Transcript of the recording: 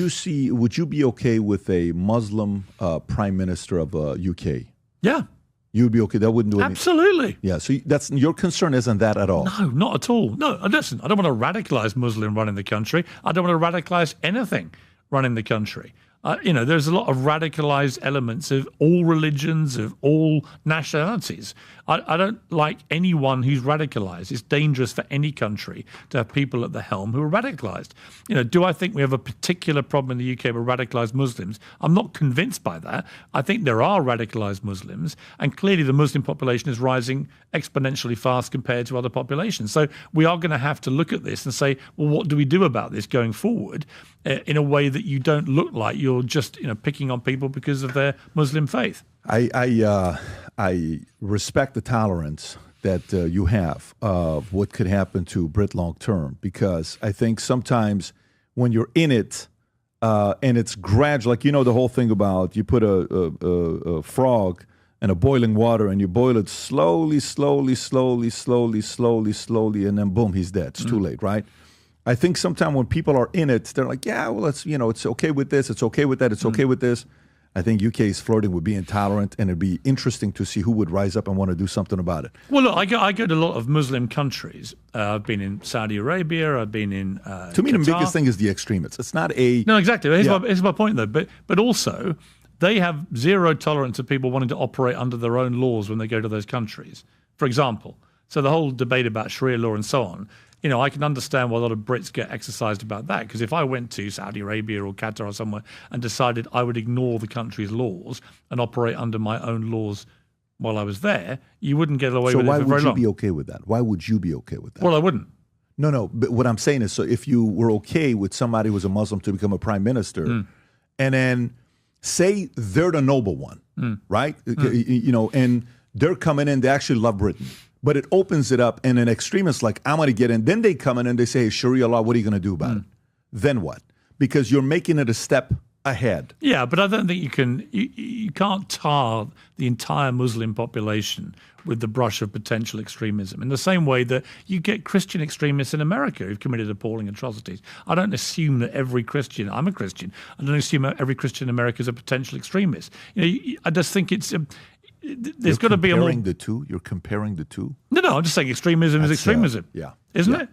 Would you be okay with a Muslim prime minister of UK? Yeah. You'd be okay. That wouldn't do anything. Absolutely. Yeah. So that's your concern isn't that at all? No, not at all. No, listen, I don't want to radicalize Muslim running the country. I don't want to radicalize anything running the country. There's a lot of radicalized elements of all religions, of all nationalities. I don't like anyone who's radicalized. It's dangerous for any country to have people at the helm who are radicalized. Do I think we have a particular problem in the UK with radicalized Muslims? I'm not convinced by that. I think there are radicalized Muslims, and clearly the Muslim population is rising exponentially fast compared to other populations. So we are going to have to look at this and say, well, what do we do about this going forward in a way that you don't look like you're just picking on people because of their Muslim faith? I respect the tolerance that you have of what could happen to Brit long term, because I think sometimes when you're in it and it's gradual, like the whole thing about you put a frog in a boiling water and you boil it slowly, and then boom, he's dead. It's too late, right? I think sometimes when people are in it, they're like, yeah, well, it's okay with this, it's okay with that, it's okay with this. I think UK is flirting with being tolerant, and it'd be interesting to see who would rise up and want to do something about it. Well, look, I go to a lot of Muslim countries. I've been in Saudi Arabia. I've been in To me, Qatar. the biggest thing is the extremists. It's not a... No, exactly. Here's my point, though. But also, they have zero tolerance of people wanting to operate under their own laws when they go to those countries. For example, so the whole debate about Sharia law and so on, I can understand why a lot of Brits get exercised about that, because if I went to Saudi Arabia or Qatar or somewhere and decided I would ignore the country's laws and operate under my own laws while I was there, you wouldn't get away with it for very long. So why would you be okay with that? Why would you be okay with that? Well, I wouldn't. No, but what I'm saying is, so if you were okay with somebody who was a Muslim to become a prime minister, and then say they're the noble one, right? And they're coming in, they actually love Britain. But it opens it up, and an extremist like, I'm going to get in. Then they come in and they say, hey, Sharia law, what are you going to do about it? Then what? Because you're making it a step ahead. Yeah, but I don't think you can't tar the entire Muslim population with the brush of potential extremism in the same way that you get Christian extremists in America who've committed appalling atrocities. I don't assume that every Christian, I'm a Christian, I don't assume every Christian in America is a potential extremist. I just think it's... There's got to be a more... You're comparing the two? No, I'm just saying extremism is extremism. Yeah. Isn't yeah. it?